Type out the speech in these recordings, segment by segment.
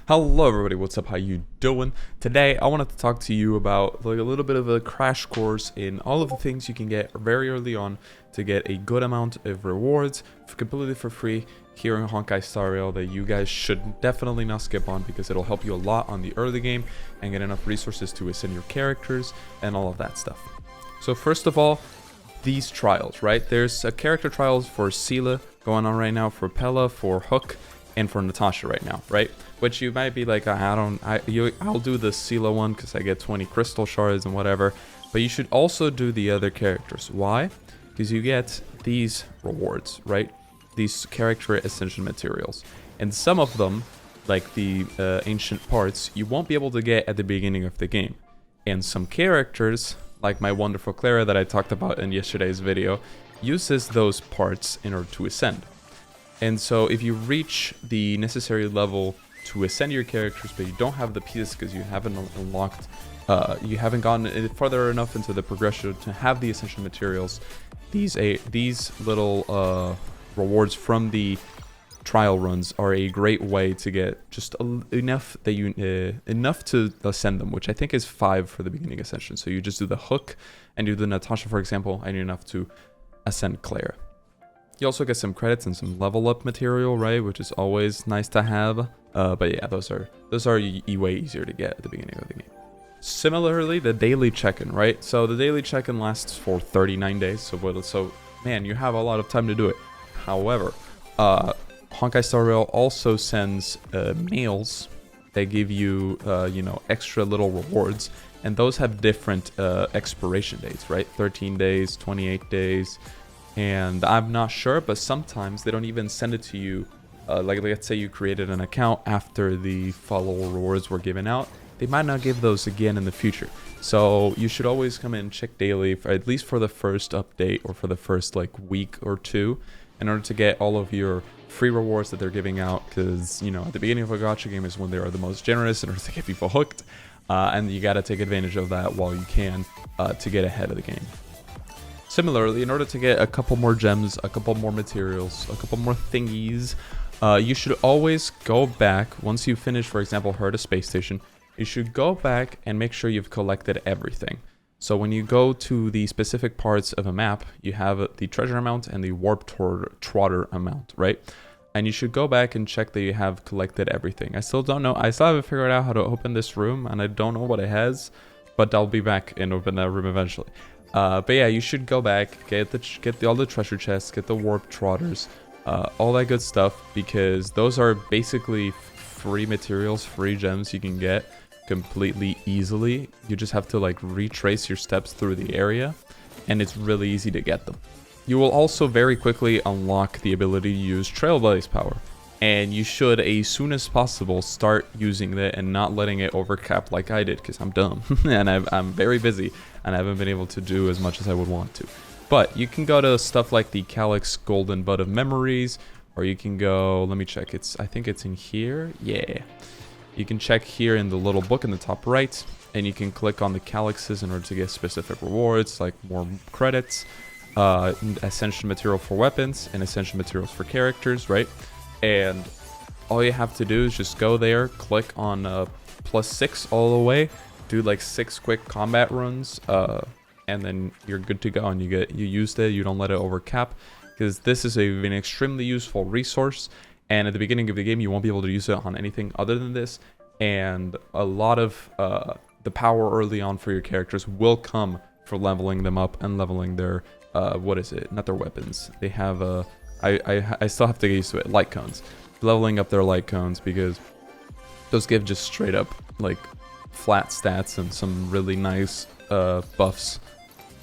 Hello everybody, what's up, how you doing? Today I wanted to talk to you about like a little bit of a crash course in all of the things you can get very early on to get a good amount of rewards completely for free here in Honkai Star Rail that you guys should definitely not skip on, because it'll help you a lot on the early game and get enough resources to ascend your characters and all of that stuff. So first of all, these trials, right? There's a character trials for Sela going on right now, for Pella, for Hook, and for Natasha right now, right? Which you might be like, I'll do the Sela one because I get 20 crystal shards and whatever. But you should also do the other characters. Why? Because you get these rewards, right? These character ascension materials. And some of them, like the ancient parts, you won't be able to get at the beginning of the game. And some characters, like my wonderful Clara that I talked about in yesterday's video, uses those parts in order to ascend. And so if you reach the necessary level to ascend your characters, but you don't have the pieces because you haven't unlocked, you haven't gotten further enough into the progression to have the ascension materials, these little rewards from the trial runs are a great way to get just enough that enough to ascend them, which I think is 5 for the beginning ascension. So you just do the Hook and do the Natasha, for example, and you're enough to ascend Clara. You also get some credits and some level up material, right? Which is always nice to have. But yeah, those are way easier to get at the beginning of the game. Similarly, the daily check-in, right? So the daily check-in lasts for 39 days. So man, you have a lot of time to do it. However, Honkai Star Rail also sends mails that give you, extra little rewards. And those have different expiration dates, right? 13 days, 28 days. And I'm not sure, but sometimes they don't even send it to you. Like let's say you created an account after the follow rewards were given out. They might not give those again in the future. So you should always come in and check daily, at least for the first update or for the first week or two, in order to get all of your free rewards that they're giving out. Because, at the beginning of a gacha game is when they are the most generous in order to get people hooked. And you got to take advantage of that while you can to get ahead of the game. Similarly, in order to get a couple more gems, a couple more materials, a couple more thingies, you should always go back. Once you finish, for example, Herd a Space Station, you should go back and make sure you've collected everything. So when you go to the specific parts of a map, you have the treasure amount and the warp trotter amount, right? And you should go back and check that you have collected everything. I still don't know. I still haven't figured out how to open this room, and I don't know what it has, but I'll be back and open that room eventually. But yeah, you should go back, get all the treasure chests, get the warp trotters, all that good stuff, because those are basically free materials, free gems you can get completely easily. You just have to retrace your steps through the area, and it's really easy to get them. You will also very quickly unlock the ability to use Trailblaze power, and you should, as soon as possible, start using that and not letting it overcap like I did, because I'm dumb and I'm very busy and I haven't been able to do as much as I would want to. But you can go to stuff like the Calyx Golden Bud of Memories, or you can go, let me check, I think it's in here, yeah. You can check here in the little book in the top right, and you can click on the Calyxes in order to get specific rewards, like more credits, ascension material for weapons, and ascension materials for characters, right? And all you have to do is just go there, click on +6 all the way, do 6 quick combat runs, and then you're good to go. And you used it, you don't let it overcap, because this is an extremely useful resource. And at the beginning of the game, you won't be able to use it on anything other than this. And a lot of the power early on for your characters will come for leveling them up and leveling their not their weapons. They have I still have to get used to it. Light cones. Leveling up their light cones, because those give just straight up flat stats and some really nice buffs.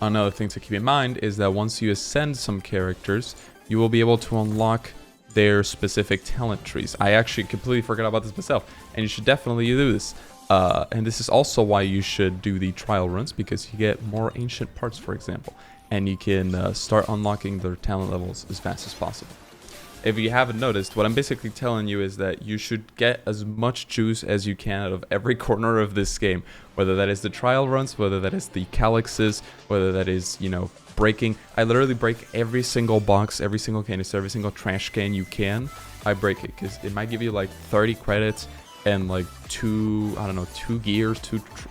Another thing to keep in mind is that once you ascend some characters, you will be able to unlock their specific talent trees. I actually completely forgot about this myself, and you should definitely do this. And this is also why you should do the trial runs, because you get more ancient parts, for example. And you can start unlocking their talent levels as fast as possible. If you haven't noticed, what I'm basically telling you is that you should get as much juice as you can out of every corner of this game. Whether that is the trial runs, whether that is the Calyxes, whether that is, breaking. I literally break every single box, every single canister, every single trash can you can. I break it, because it might give you 30 credits and like two, I don't know, two gears,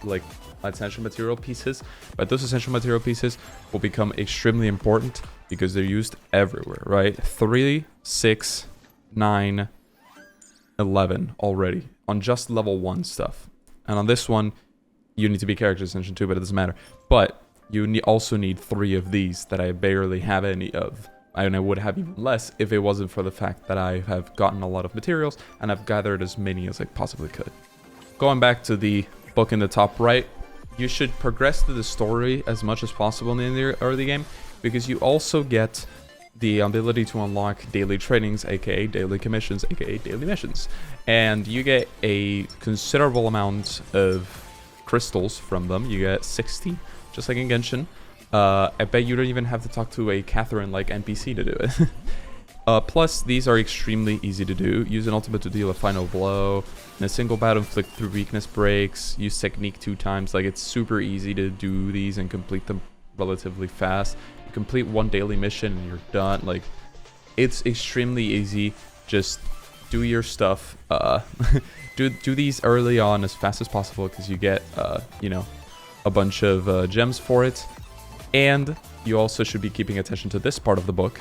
like essential material pieces. But those essential material pieces will become extremely important because they're used everywhere, right? 3, 6, 9, 11 already on just level 1 stuff. And on this one, you need to be character extension too, but it doesn't matter. But you also need 3 of these that I barely have any of. And I would have even less if it wasn't for the fact that I have gotten a lot of materials and I've gathered as many as I possibly could. Going back to the book in the top right, you should progress through the story as much as possible in the early game, because you also get the ability to unlock daily trainings, aka daily commissions, aka daily missions. And you get a considerable amount of crystals from them. You get 60, just like in Genshin. I bet you don't even have to talk to a Catherine-like NPC to do it. Plus, these are extremely easy to do. Use an ultimate to deal a final blow. In a single battle, inflict 3 weakness breaks. Use technique 2 times. Like, it's super easy to do these and complete them relatively fast. You complete 1 daily mission and you're done. Like, it's extremely easy. Just do your stuff. Do these early on as fast as possible, because you get, you know, a bunch of gems for it. And you also should be keeping attention to this part of the book,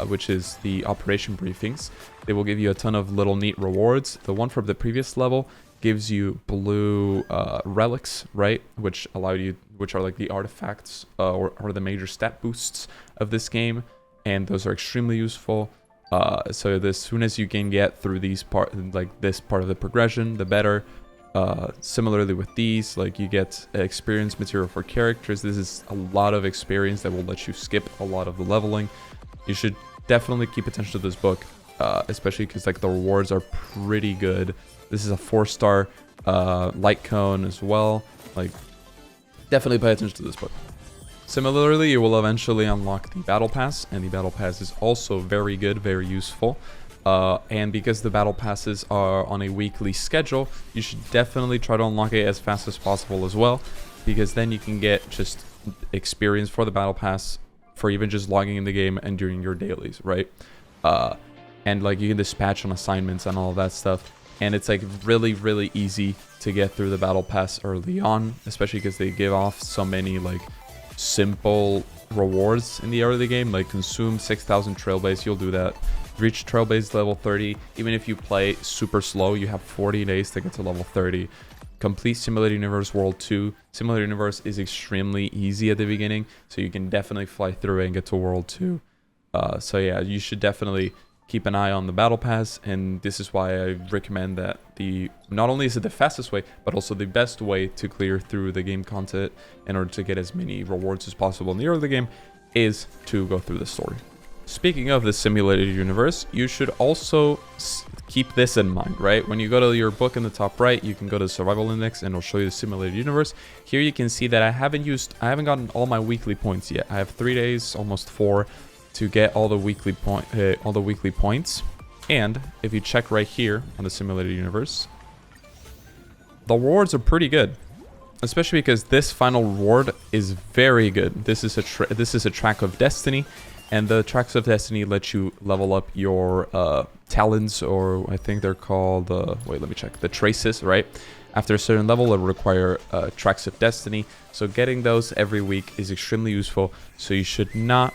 which is the operation briefings. They will give you a ton of little neat rewards. The one from the previous level gives you blue relics, right? Which are like the artifacts or the major stat boosts of this game. And those are extremely useful. So as soon as you can get through this part of the progression, the better. Similarly with these, like, you get experience material for characters. This is a lot of experience that will let you skip a lot of the leveling. You should definitely keep attention to this book, especially because, like, the rewards are pretty good. This is a 4-star light cone as well. Like, definitely pay attention to this book. Similarly, you will eventually unlock the battle pass, and the battle pass is also very good, very useful. And because the battle passes are on a weekly schedule, you should definitely try to unlock it as fast as possible as well, because then you can get just experience for the battle pass for even just logging in the game and doing your dailies, right? And like, you can dispatch on assignments and all of that stuff, and it's like really, really easy to get through the battle pass early on, especially because they give off so many like simple rewards in the early game, like consume 6,000 trailblaze. You'll do that. Reach trailblaze level 30. Even if you play super slow, you have 40 days to get to level 30. Complete Simulated Universe World 2. Simulated Universe is extremely easy at the beginning, so you can definitely fly through it and get to World 2. So yeah, you should definitely keep an eye on the battle pass, and this is why I recommend that not only is it the fastest way, but also the best way to clear through the game content in order to get as many rewards as possible in the early game is to go through the story. Speaking of the simulated universe, you should also keep this in mind, right? When you go to your book in the top right, you can go to the survival index and it'll show you the simulated universe. Here you can see that I haven't gotten all my weekly points yet. I have 3 days, almost 4, to get all the weekly points. And if you check right here on the simulated universe, the rewards are pretty good, especially because this final reward is very good. This is a track of destiny. And the tracks of destiny let you level up your talents, or I think they're called, wait, let me check, the traces, right? After a certain level, it will require tracks of destiny. So getting those every week is extremely useful. So you should not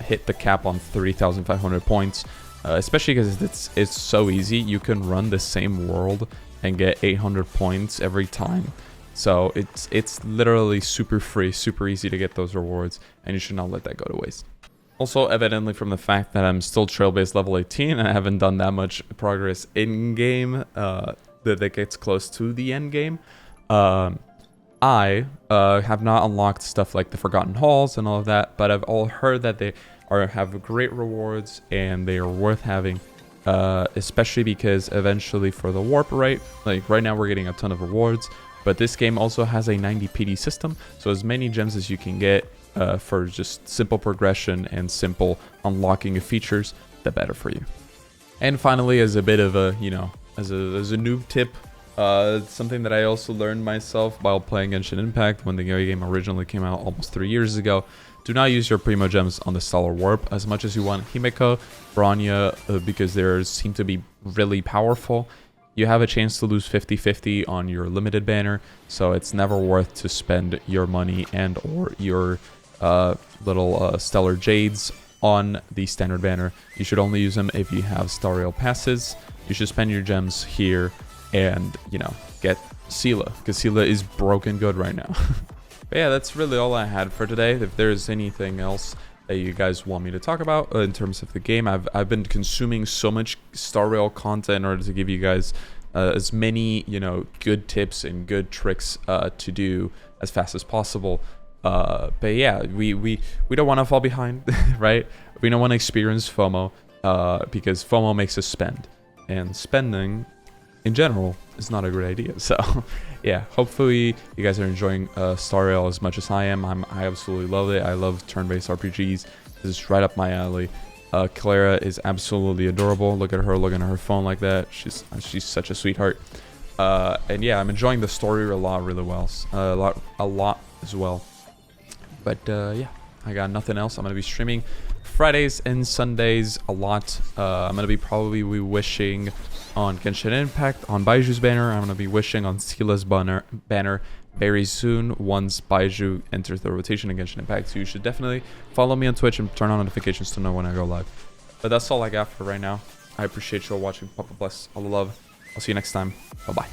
hit the cap on 3,500 points, especially because it's so easy. You can run the same world and get 800 points every time. So it's literally super free, super easy to get those rewards, and you should not let that go to waste. Also, evidently from the fact that I'm still trailbase level 18 and I haven't done that much progress in-game that gets close to the end game, I have not unlocked stuff like the Forgotten Halls and all of that, but I've all heard that they have great rewards and they are worth having, especially because eventually for the warp rate, like right now we're getting a ton of rewards. But this game also has a 90 PD system, so as many gems as you can get for just simple progression and simple unlocking of features, the better for you. And finally, as a bit of a, as a noob tip, something that I also learned myself while playing Genshin Impact when the game originally came out almost 3 years ago. Do not use your Primo Gems on the Stellar Warp as much as you want Himeko, Bronya, because they seem to be really powerful. you have a chance to lose 50-50 on your limited banner, so it's never worth to spend your money and or your little stellar jades on the standard banner. You should only use them if you have Star Rail passes. You should spend your gems here and, you know, get Sela, because Sela is broken good right now. But yeah, that's really all I had for today. If there's anything else that you guys want me to talk about in terms of the game, I've been consuming so much Star Rail content in order to give you guys as many, you know, good tips and good tricks to do as fast as possible. But yeah, we don't want to fall behind, right? We don't want to experience FOMO because FOMO makes us spend, and spending in general is not a great idea. So yeah, hopefully you guys are enjoying Star Rail as much as I am. I absolutely love it. I love turn-based RPGs. This is right up my alley. Clara is absolutely adorable. Look at her looking at her phone like that. She's such a sweetheart. And yeah, I'm enjoying the story a lot a lot as well. But yeah, I got nothing else. I'm gonna be streaming Fridays and Sundays a lot. I'm gonna be probably wishing on Genshin Impact, on Baiju's banner. I'm gonna be wishing on Sela's banner very soon once Baiju enters the rotation in Genshin Impact. So you should definitely follow me on Twitch and turn on notifications to know when I go live. But that's all I got for right now. I appreciate you all watching. Papa bless. All the love. I'll see you next time. Bye bye.